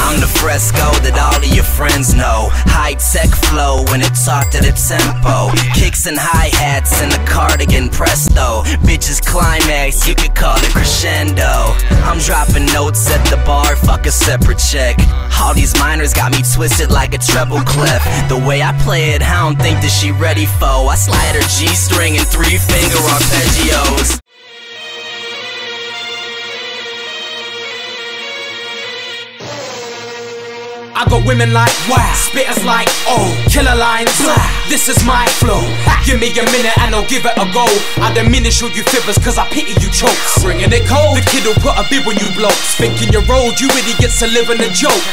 I'm the Fresco that all of your friends know. High-tech flow when it talk to the tempo. Kicks and hi-hats in the cardigan presto. Bitches climax, you could call it crescendo. I'm dropping notes at the bar, fuck a separate check. All these minors got me twisted like a treble clef. The way I play it, I don't think that she ready for. I slide her G-string and 3-finger arpeggios. I got women like wow, spitters like oh, killer lines, blah. This is my flow. Give me a minute and I'll give it a go. I diminish all you fibbers cause I pity you chokes. Bringing it cold, the kid will put a bib when you blow. Thinking you're old, you idiots are living a joke.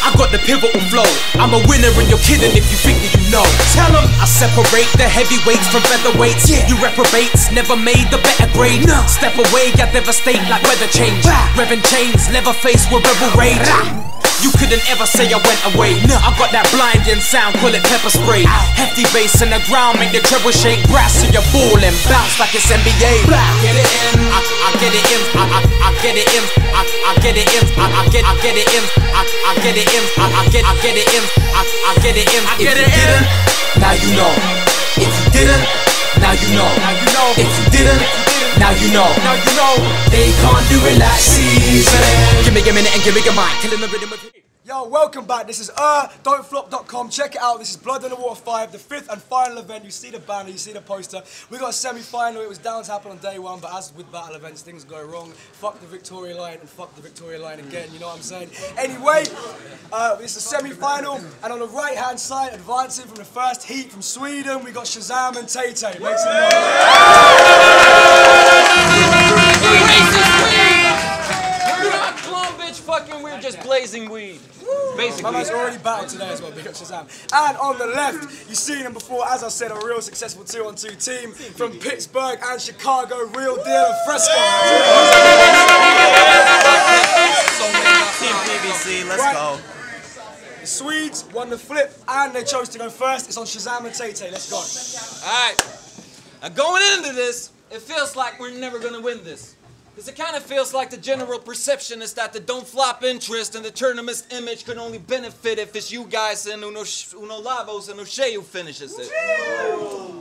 I got the pivotal flow. I'm a winner and you're kidding if you think that you know. Tell them I separate the heavyweights from featherweights. You reprobates, never made the better grade. Step away, I devastate like weather change. Revving chains, leather face with rebel rage. You couldn't ever say I went away. I got that blinding sound, call it pepper spray. Hefty bass in the ground, make the treble shake. Brass to your ball and bounce like it's NBA. Get it in, I get it in, I get it in, I get it in, I get it in, I get it in, I get it in, I get it in, I get it in. Now you know. If you didn't, now you know. Now you know. If you didn't, now you know. Now you know. They can't do it like Caesar. Give me a minute and give me a mic. Killing the rhythm of it. Yo, welcome back. This is don'tflop.com. Check it out. This is Blood on the Water 5, the 5th and final event. You see the banner, you see the poster. We got a semi-final. It was down to happen on day one, but as with battle events, things go wrong. Fuck the Victoria line and fuck the Victoria line again. You know what I'm saying? Anyway, this is a semi-final, and on the right-hand side, advancing from the first heat from Sweden, we got Shazam and Tay Tay. Make some noise. We're just blazing weed. Basically. My man's already battled today as well, big up Shazam. And on the left, you've seen him before, as I said, a real successful 2-on-2 team from Pittsburgh and Chicago, Real Deal and Fresco. Team PBC, let's go. The Swedes won the flip and they chose to go first. It's on Shazam and Tay Tay. Let's go. Alright. Going into this, it feels like we're never gonna win this. Because it kind of feels like the general perception is that the Don't Flop interest and the tournament's image can only benefit if it's you guys and Uno Lavos and O'Shea who finishes it.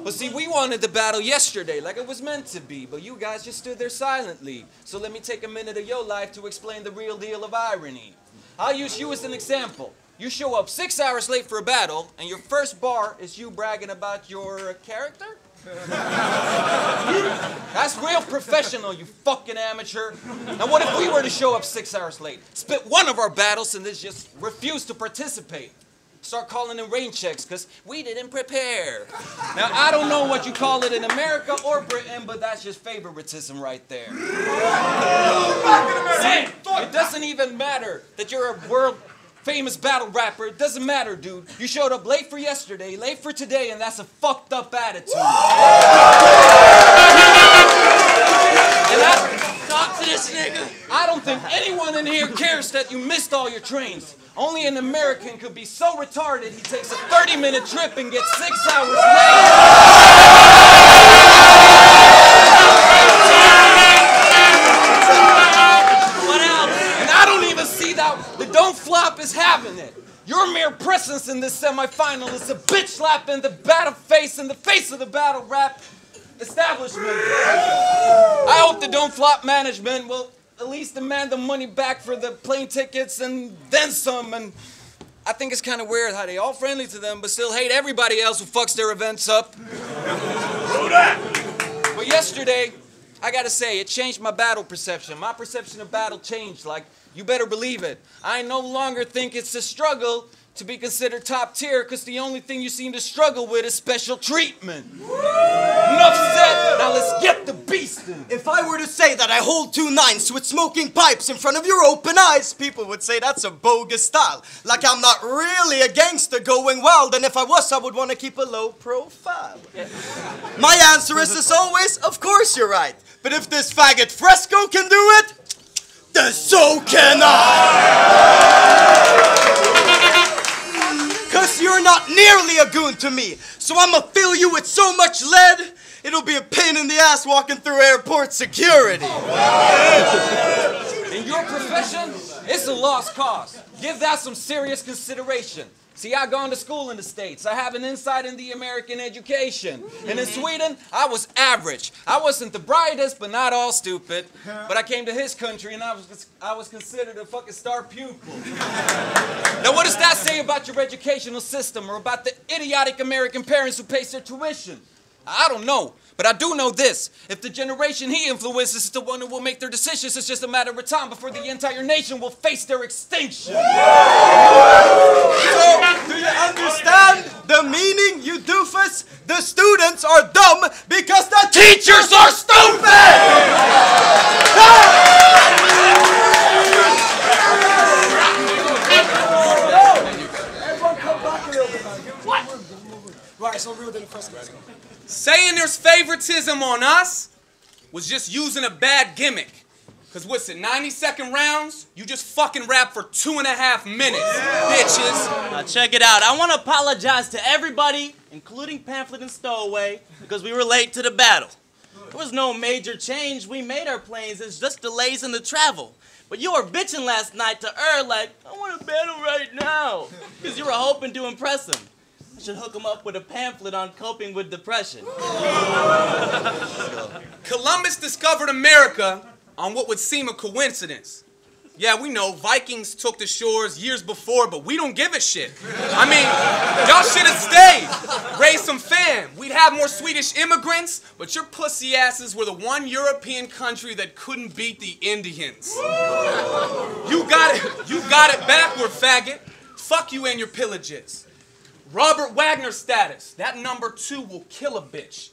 But see, we wanted the battle yesterday like it was meant to be, but you guys just stood there silently. So let me take a minute of your life to explain the real deal of irony. I'll use you as an example. You show up 6 hours late for a battle, and your first bar is you bragging about your character? That's real professional, you fucking amateur. Now what if we were to show up 6 hours late, spit one of our battles, and then just refuse to participate? Start calling in rain checks because we didn't prepare. Now I don't know what you call it in America or Britain, but that's just favoritism right there. See, it doesn't even matter that you're a world famous battle rapper. It doesn't matter, dude. You showed up late for yesterday, late for today, and that's a fucked up attitude. Talk to this nigga. I don't think anyone in here cares that you missed all your trains. Only an American could be so retarded he takes a 30-minute trip and gets 6 hours late. The Don't Flop is having it. Your mere presence in this semi-final is a bitch slap in the battle face in the face of the battle rap establishment. I hope the Don't Flop management will at least demand the money back for the plane tickets and then some. And I think it's kind of weird how they all friendly to them but still hate everybody else who fucks their events up. But yesterday, I gotta say, it changed my battle perception. My perception of battle changed, like, you better believe it. I no longer think it's a struggle to be considered top tier because the only thing you seem to struggle with is special treatment. Enough said, now let's get the beast in. If I were to say that I hold 2 9s with smoking pipes in front of your open eyes, people would say that's a bogus style. Like I'm not really a gangster going wild, and if I was, I would want to keep a low profile. My answer is as always, of course you're right. But if this faggot Fresco can do it, then so can I! Cause you're not nearly a goon to me, so I'ma fill you with so much lead, it'll be a pain in the ass walking through airport security. In your profession, It's a lost cause. Give that some serious consideration. See, I've gone to school in the States. I have an insight in the American education. And in Sweden, I was average. I wasn't the brightest, but not all stupid. But I came to his country and I was considered a fucking star pupil. Now, what does that say about your educational system or about the idiotic American parents who pay their tuition? I don't know, but I do know this. If the generation he influences is the one who will make their decisions, it's just a matter of time before the entire nation will face their extinction. So, do you understand the meaning, you doofus? The students are dumb because the teachers are stupid! Everyone come back a little bit, man. What? Right, so real than the first guys. Saying there's favoritism on us was just using a bad gimmick. Cause what's it, 90-second rounds? You just fucking rap for 2.5 minutes, bitches. Now check it out. I want to apologize to everybody, including Pamphlet and Stowaway, because we were late to the battle. There was no major change. We made our planes. It's just delays in the travel. But you were bitching last night to like, I want to battle right now, because you were hoping to impress him. I should hook him up with a pamphlet on coping with depression. Columbus discovered America on what would seem a coincidence. Yeah, we know Vikings took the shores years before, but we don't give a shit. I mean, y'all should have stayed. Raised some fam. We'd have more Swedish immigrants, but your pussy asses were the one European country that couldn't beat the Indians. You got it backward, faggot. Fuck you and your pillages. Robert Wagner status. That number 2 will kill a bitch.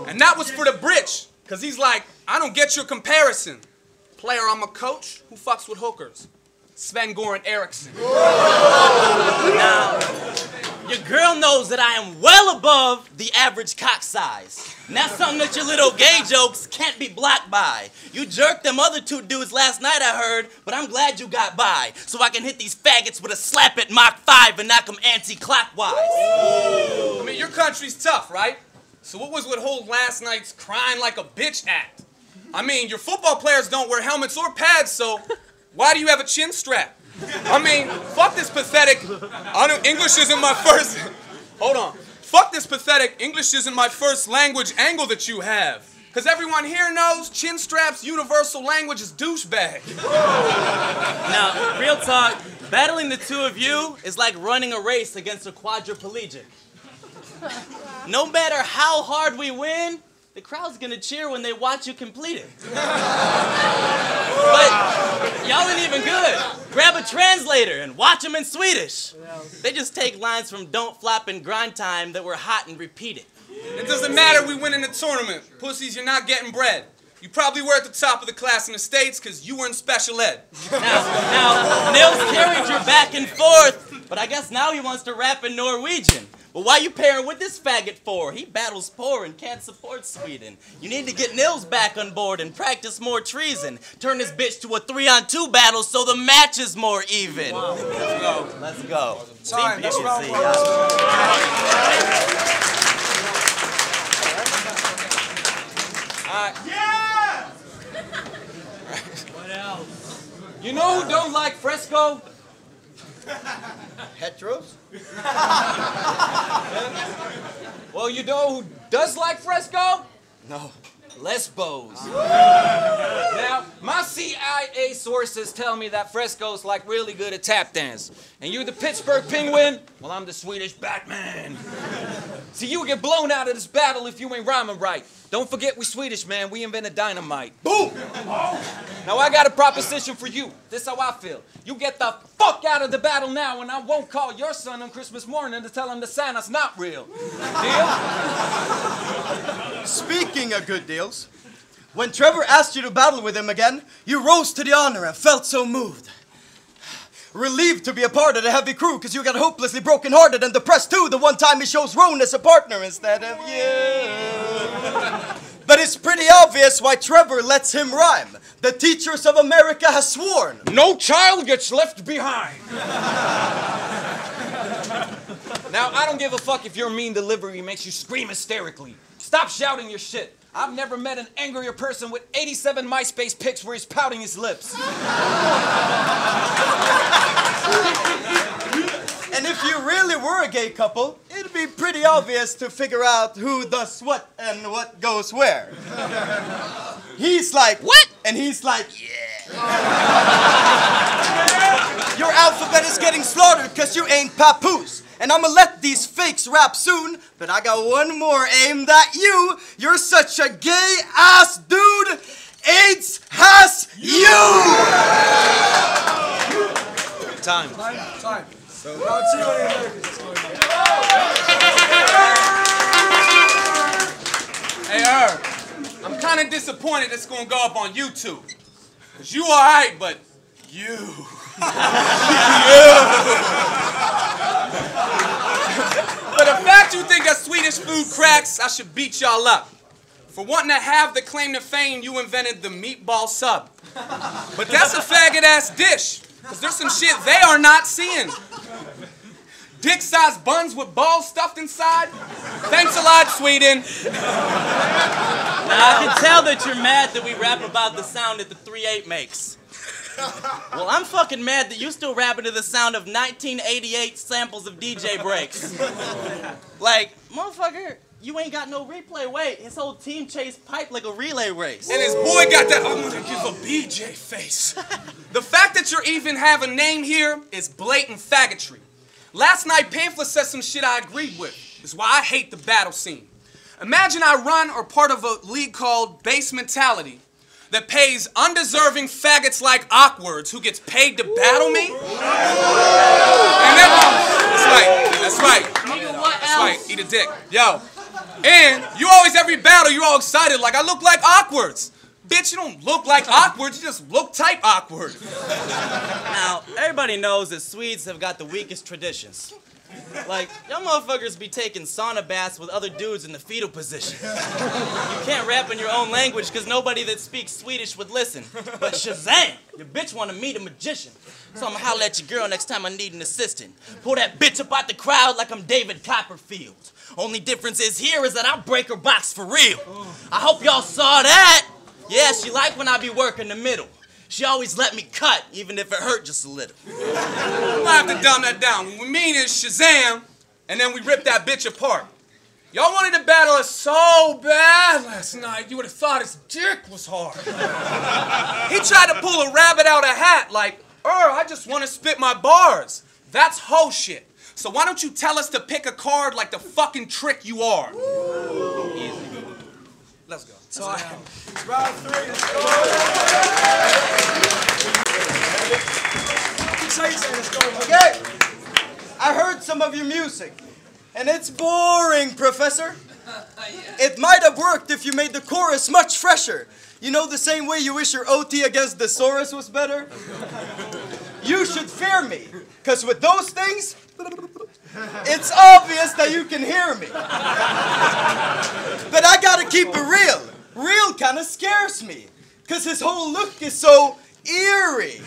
And that was for the Britch, because he's like, I don't get your comparison. Player, I'm a coach who fucks with hookers. Sven-Goran Eriksson. Now, your girl knows that I am well above the average cock size. And that's something that your little gay jokes can't be blocked by. You jerked them other 2 dudes last night, I heard, but I'm glad you got by, so I can hit these faggots with a slap at Mach 5 and knock them anti-clockwise. I mean, your country's tough, right? So what was with whole last night's crying like a bitch act? I mean, your football players don't wear helmets or pads, so why do you have a chin strap? I mean, fuck this pathetic, English isn't my first, hold on. Fuck this pathetic English isn't my first language angle that you have. Because everyone here knows chin straps universal language is douchebag. Now, real talk, battling the 2 of you is like running a race against a quadriplegic. No matter how hard we win, the crowd's gonna cheer when they watch you complete it. But y'all ain't even good. Grab a translator and watch them in Swedish. They just take lines from Don't Flop and Grind Time that were hot and repeat it. It doesn't matter we win in the tournament. Pussies, you're not getting bread. You probably were at the top of the class in the States because you were in special ed. Now, Nils carried your back and forth, but I guess now he wants to rap in Norwegian. But why you pairing with this faggot for? He battles poor and can't support Sweden. You need to get Nils back on board and practice more treason. Turn this bitch to a 3-on-2 battle so the match is more even. Wow. Let's go. Time, that's round 1. Yeah! What else? You know who don't like fresco? Heteros? Well, you know who does like fresco? No. Lesbos. Now, my CIA sources tell me that Fresco's like really good at tap dance. And you're the Pittsburgh Penguin? Well, I'm the Swedish Batman. See, you get blown out of this battle if you ain't rhyming right. Don't forget we Swedish, man. We invented dynamite. Boom! Now, I got a proposition for you. This is how I feel. You get the fuck out of the battle now, and I won't call your son on Christmas morning to tell him the Santa's not real. Deal? Speaking of good deals, when Trevor asked you to battle with him again, you rose to the honor and felt so moved. Relieved to be a part of the heavy crew because you got hopelessly broken-hearted and depressed too the one time he chose Roan as a partner instead of you. But it's pretty obvious why Trevor lets him rhyme. The teachers of America has sworn. No child gets left behind. Now, I don't give a fuck if your mean delivery makes you scream hysterically. Stop shouting your shit. I've never met an angrier person with 87 MySpace pics where he's pouting his lips. And if you really were a gay couple, it'd be pretty obvious to figure out who does what and what goes where. He's like, what? And he's like, yeah. Your alphabet is getting slaughtered because you ain't papoose. And I'ma let these fakes rap soon, but I got one more aimed at you. You're such a gay-ass dude. AIDS has you! Time. So, round 2 on the Americans. Hey, I'm kind of disappointed it's going to go up on YouTube. Because you all right, but you. For the fact you think that Swedish food cracks, I should beat y'all up. For wanting to have the claim to fame, you invented the meatball sub. But that's a faggot-ass dish. Because there's some shit they are not seeing. Dick-sized buns with balls stuffed inside? Thanks a lot, Sweden. Now, I can tell that you're mad that we rap about the sound that the 3/8 makes. Well, I'm fucking mad that you still rapping to the sound of 1988 samples of DJ breaks. Like, motherfucker, you ain't got no replay. Wait, his whole team chased pipe like a relay race. And his boy got that I'm gonna give a BJ face. The fact that you even have a name here is blatant faggotry. Last night, Pamphlet said some shit I agreed with. That's why I hate the battle scene. Imagine I run or part of a league called Base Mentality that pays undeserving faggots like Awkwards who gets paid to battle me. And that's right. Nigga, what That's else? right, eat a dick. Yo. And you always, every battle, you're all excited like I look like Awkwards. Bitch, you don't look like Awkwards, you just look type awkward. Now, everybody knows that Swedes have got the weakest traditions. Like, y'all motherfuckers be taking sauna baths with other dudes in the fetal position. You can't rap in your own language because nobody that speaks Swedish would listen. But Shazam! Your bitch want to meet a magician. So I'm gonna holler at your girl next time I need an assistant. Pull that bitch up out the crowd like I'm David Copperfield. Only difference is here is that I break her box for real. I hope y'all saw that. Yeah, she like when I be working the middle. She always let me cut, even if it hurt just a little. I have to dumb that down. What we mean is Shazam, and then we rip that bitch apart. Y'all wanted to battle us so bad last night, you would have thought his dick was hard. He tried to pull a rabbit out of a hat like, I just want to spit my bars. That's hoe shit. So why don't you tell us to pick a card like the fucking trick you are? Easy. Let's go. Time. Round 3, let's go. Let's go. Okay, I heard some of your music, and it's boring, Professor. It might have worked if you made the chorus much fresher. You know, the same way you wish your OT against the Saurus was better? You should fear me, because with those things, it's obvious that you can hear me. But I gotta keep it real. Real kind of scares me, because his whole look is so eerie.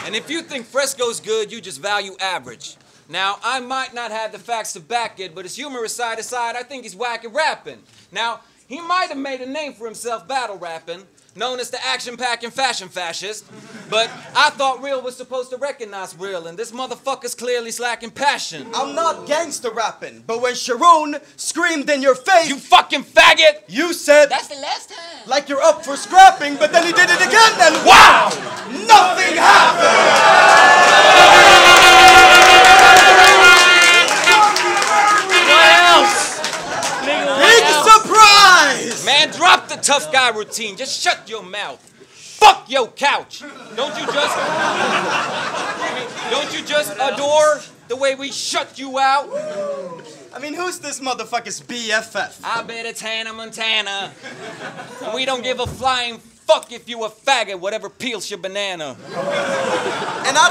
And if you think Fresco's good, you just value average. Now, I might not have the facts to back it, but his humorous side aside, I think he's whack at rapping. Now, he might have made a name for himself battle rapping, known as the action-packing fashion fascist, but I thought Real was supposed to recognize Real, and this motherfucker's clearly slacking passion. I'm not gangster rapping, but when Sharon screamed in your face, You fucking faggot! you said, That's the last time. like you're up for scrapping, but then he did it again, and wow! Nothing happened! What else? Nigga, Big what else? surprise! Man, drop the tough guy routine. Just shut your mouth. Fuck your couch. Don't you just adore the way we shut you out? I mean, who's this motherfucker's BFF? I bet it's Hannah Montana. And we don't give a flying fuck if you a faggot, whatever peels your banana. And I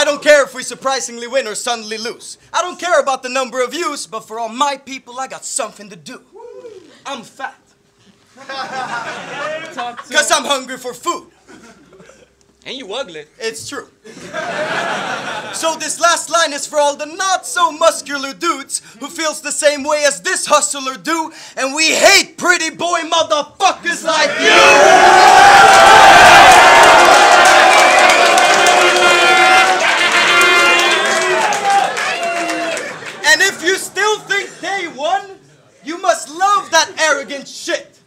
don't care if we surprisingly win or suddenly lose. I don't care about the number of views, but for all my people, I got something to do. I'm fat. Because I'm hungry for food. And you ugly. It's true. So this last line is for all the not so muscular dudes who feels the same way as this hustler do, and we hate pretty boy motherfuckers like you! And if you still think they won, you must love that arrogant shit.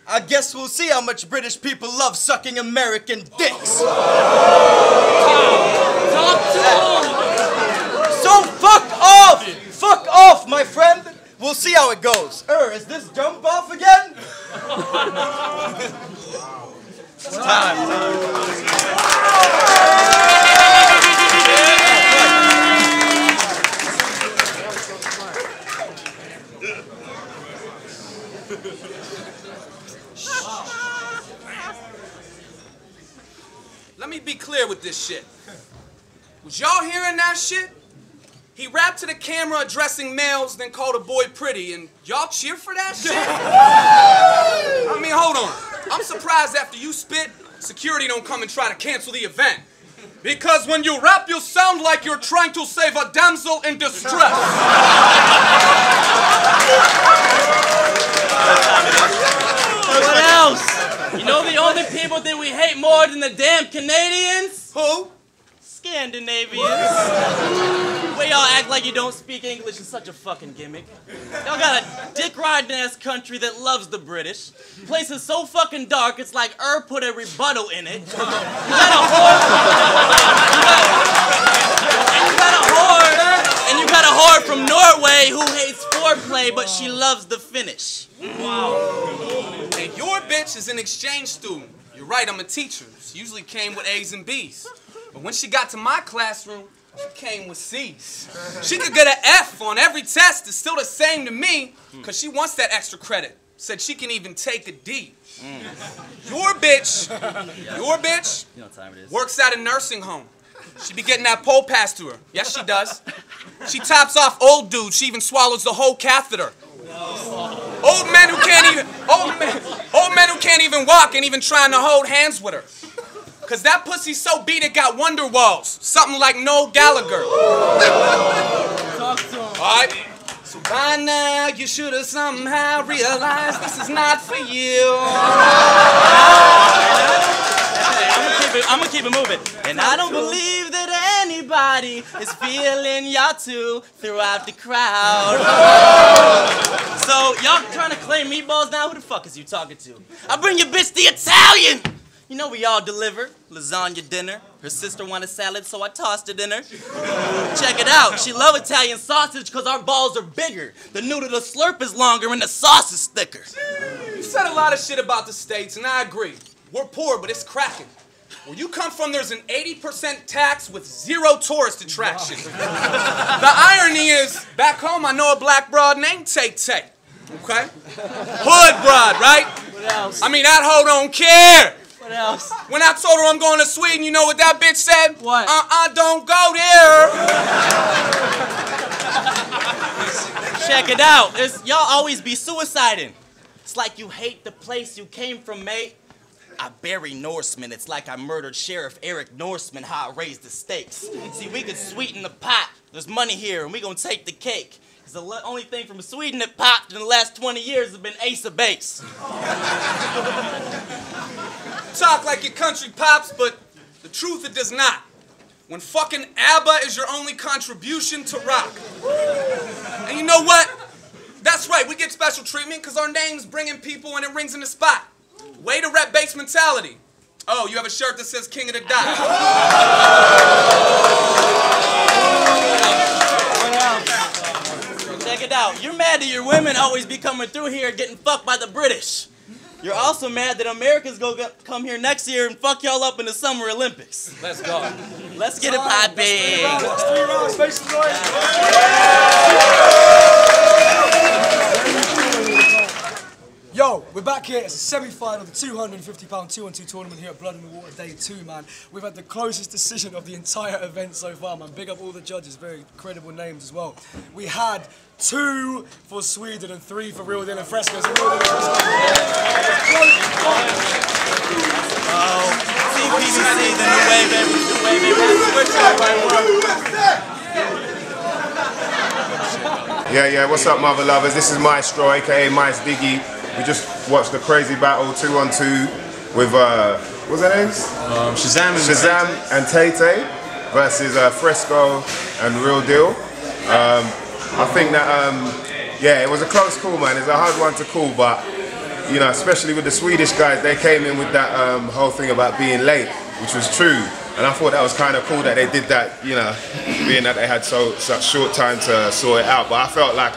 I guess we'll see how much British people love sucking American dicks. So fuck off! Fuck off, my friend! We'll see how it goes. Is this jump off again? It's time. Let me be clear with this shit. Was y'all hearing that shit? He rapped to the camera addressing males, then called a boy pretty, and y'all cheer for that shit? I mean, hold on. I'm surprised after you spit, security don't come and try to cancel the event. Because when you rap, you sound like you're trying to save a damsel in distress. What else? You know the only people that we hate more than the damn Canadians? Who? Scandinavians. The way y'all act like you don't speak English is such a fucking gimmick. Y'all got a dick-riding ass country that loves the British. Place is so fucking dark, it's like put a rebuttal in it. You got a whore from Norway who hates foreplay, but she loves the finish. And your bitch is an exchange student. You're right, I'm a teacher. She usually came with A's and B's. But when she got to my classroom, she came with C's. She could get an F on every test. It's still the same to me, because she wants that extra credit. Said she can even take a D. Your bitch works at a nursing home. She be getting that pole passed to her. Yes, she does. She tops off old dudes. She even swallows the whole catheter. Old men who can't even walk ain't even trying to hold hands with her. Cause that pussy's so beat it got wonder walls. Something like Noel Gallagher. Talk to him. Alright. So by now you should have somehow realized this is not for you. I'm gonna keep it moving. And I don't believe that anybody is feeling y'all too throughout the crowd. So y'all trying to claim meatballs now? Who the fuck is you talking to? I bring your bitch the Italian. You know we all deliver lasagna dinner. Her sister wanted salad, so I tossed it in her. Check it out. She love Italian sausage because our balls are bigger. The noodle to slurp is longer and the sauce is thicker. You said a lot of shit about the States, and I agree. We're poor, but it's cracking. Where you come from, there's an 80% tax with 0 tourist attraction. The irony is, back home, I know a black broad named Tay-Tay. Okay? Hood broad, right? What else? I mean, that hoe don't care. What else? When I told her I'm going to Sweden, you know what that bitch said? What? Don't go there. Check it out. Y'all always be suiciding. It's like you hate the place you came from, mate. I bury Norsemen. It's like I murdered Sheriff Eric Norseman, how I raised the stakes. See, we could sweeten the pot. There's money here, and we gonna take the cake. Because the only thing from Sweden that popped in the last 20 years has been Ace of Base. Talk like your country pops, but the truth it does not. When fucking ABBA is your only contribution to rock. And you know what? That's right, we get special treatment because our names bringing people and it rings in the spot. Way to rep base mentality. Oh, you have a shirt that says King of the Dot. Check it out. You're mad that your women always be coming through here getting fucked by the British. You're also mad that America's gonna come here next year and fuck y'all up in the Summer Olympics. Let's go. Let's get it poppin'. That's 3 rounds. Make some noise. Yo, we're back here. It's a semi-final of the £250 2-on-2 tournament here at Blood in the Water Day 2, man. We've had the closest decision of the entire event so far, man. Big up all the judges, very credible names as well. We had 2 for Sweden and 3 for Real Dylan Fresco. So Real Dylan Fresco. CPBC, the new wave, baby. Yeah, what's up, Mother Lovers? This is Maestro, aka Mice Diggy. We just watched the crazy battle 2-on-2 with, what's their names? Shazam and Tay Tay versus Fresco and Real Deal. I think that, yeah, it was a close call, man. It's a hard one to call, but, you know, especially with the Swedish guys, they came in with that whole thing about being late, which was true. And I thought that was kind of cool that they did that, you know, being that they had such short time to sort it out. But I felt like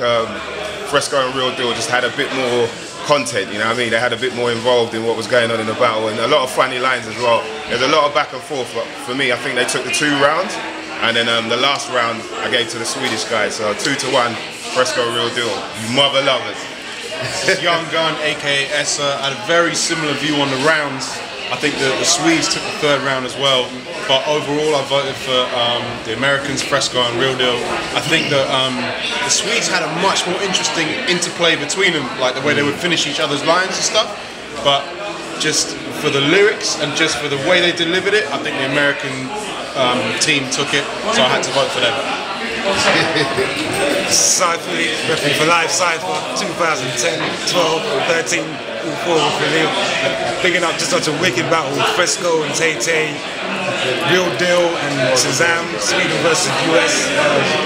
Fresco and Real Deal just had a bit more content, you know what I mean? They had a bit more involved in what was going on in the battle, and a lot of funny lines as well. There's a lot of back and forth, but for me, I think they took the 2 rounds, and then the last round I gave to the Swedish guys, so 2-1, Fresco, Real Deal. You mother lovers. Young Gun, aka Essa, had a very similar view on the rounds. I think the Swedes took the 3rd round as well, but overall I voted for the Americans, Fresco and Real Deal. I think that the Swedes had a much more interesting interplay between them, like the way they would finish each other's lines and stuff, but just for the lyrics and just for the way they delivered it, I think the American team took it, so I had to vote for them. Cypher, referee for Live Cypher, 2010, 12, 13, all 4 for Leo. Picking up just such a wicked battle with Fresco and Tay Tay, Real Deal and Shazam, Sweden versus US.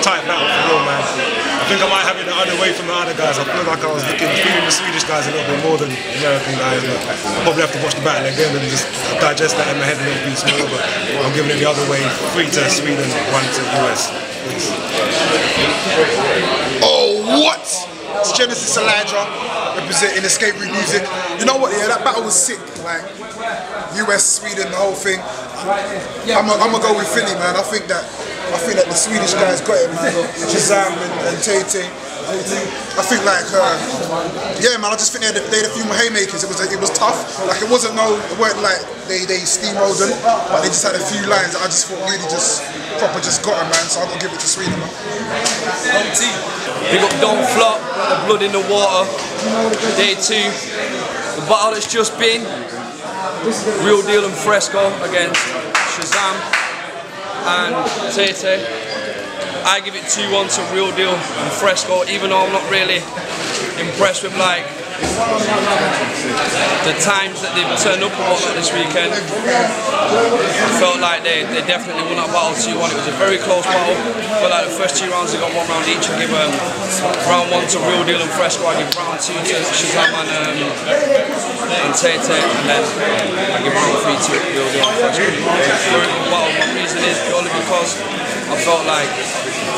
Tight battle for real, man. I think I might have it the other way from the other guys. I feel like I was feeling the Swedish guys a little bit more than the American guys. But I'll probably have to watch the battle again and just digest that in my head a little bit more. But I'm giving it the other way, 3 to Sweden, 1 to US. Oh, what? It's Genesis Elijah, representing Escape Route Music. You know what, yeah, that battle was sick. Like, US, Sweden, the whole thing. I'm gonna go with Philly, man. I think that the Swedish guys got it, man. Shazam and Tay Tay. I think like, yeah, man. I just think they had a few more haymakers. It was tough. Like it weren't like they steamrolled them, but they just had a few lines that I just thought really just proper got them, man. So I'm gonna give it to Sweden, man. Big up Don't Flop, the Blood in the Water, day 2. The battle that's just been, Real Deal and Fresco against Shazam and Tay Tay. I give it 2-1 to Real Deal and Fresco, even though I'm not really impressed with like the times that they've turned up and whatnot this weekend. I felt like they definitely won that battle 2-1. It was a very close battle. I felt like the first 2 rounds they got 1 round each. I give round 1 to Real Deal and Fresco. I give round 2 to Shazam and Tay Tay, and then I give round 3 to Real Deal and Fresco. Well, my reason is purely because I felt like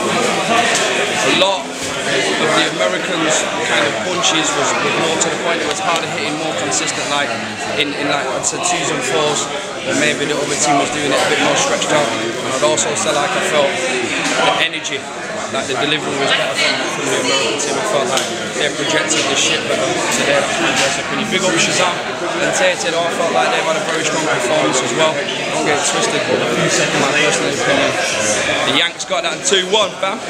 a lot of the Americans' kind of punches was more to the point. It was harder hitting, more consistent, like in like I'd say 2s and 4s, and maybe the other team was doing it a bit more stretched out. And I'd also say like I felt the energy, like the delivery was better from the American team. I felt like they projected the shit better today. That's my opinion. Big up Shazam and Tay Tay, I felt like they've had a very strong performance as well. Don't get it twisted, but in my personal opinion, the Yanks got that 2-1, fam.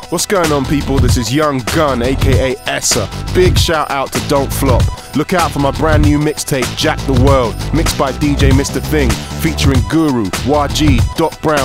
What's going on, people? This is Young Gun, aka Essa. Big shout out to Don't Flop. Look out for my brand new mixtape, Jack the World, mixed by DJ Mr. Thing, featuring Guru, YG, Doc Brown.